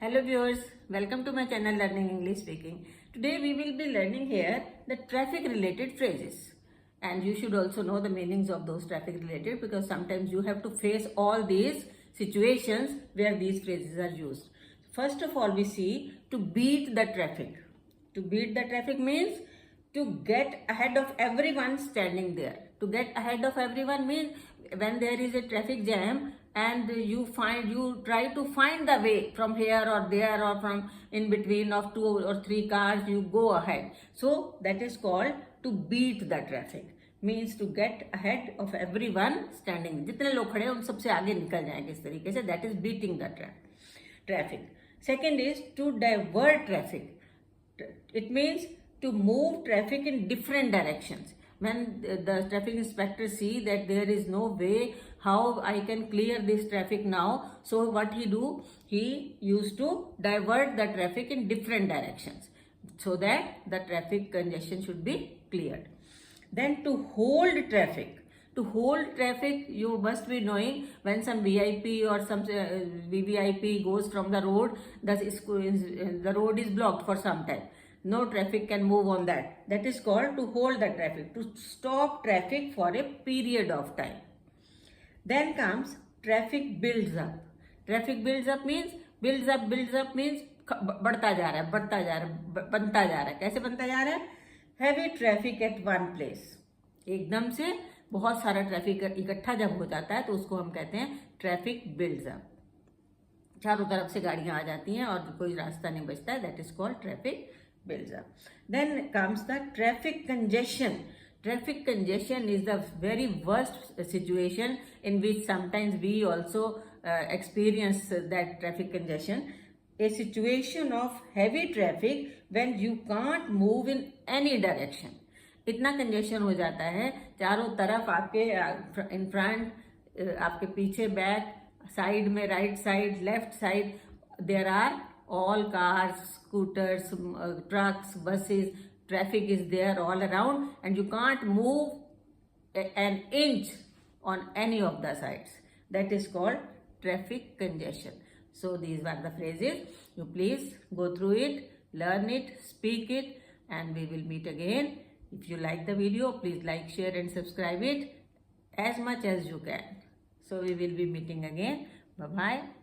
Hello viewers, welcome to my channel Learning English Speaking. Today we will be learning here the traffic related phrases. And you should also know the meanings of those traffic related because sometimes you have to face all these situations where these phrases are used. First of all, we see to beat the traffic. To beat the traffic means to get ahead of everyone standing there. To get ahead of everyone means when there is a traffic jam and you try to find the way from here or there or from in between of two or three cars, you go ahead. So that is called to beat the traffic. Means to get ahead of everyone standing. जितने लोग खड़े हैं उन सबसे आगे निकल जाएंगे इस तरीके से. That is beating the traffic. Second is to divert traffic. It means to move traffic in different directions. When the traffic inspector see that there is no way how I can clear this traffic now, so what he do? He used to divert the traffic in different directions so that the traffic congestion should be cleared. Then to hold traffic. To hold traffic, you must be knowing when some VIP or some VVIP goes from the road, the road is blocked for some time. No traffic can move on that. That is called to hold the traffic, to stop traffic for a period of time. Then comes traffic builds up. Traffic builds up means बढ़ता जा रहा है, बनता जा रहा है. कैसे बनता जा रहा है? Heavy traffic at one place. एकदम से बहुत सारा ट्रैफिक इकट्ठा जब हो जाता है तो उसको हम कहते हैं ट्रैफिक बिल्ड्स अप. चारों तरफ से गाड़ियां आ जाती हैं और कोई रास्ता नहीं बचता है. That is called traffic builds up. Then comes the traffic congestion. Traffic congestion is the very worst situation in which sometimes we also experience that traffic congestion. A situation of heavy traffic when you can't move in any direction. इतना congestion हो जाता है चारों तरफ आपके इन front, आपके पीछे back side में, right side, left side, there are all cars, scooters, trucks, buses, traffic is there all around and you can't move an inch on any of the sides. That is called traffic congestion. So these were the phrases. You please go through it, learn it, speak it, and we will meet again. If you like the video, please like, share and subscribe it as much as you can. So we will be meeting again. Bye-bye.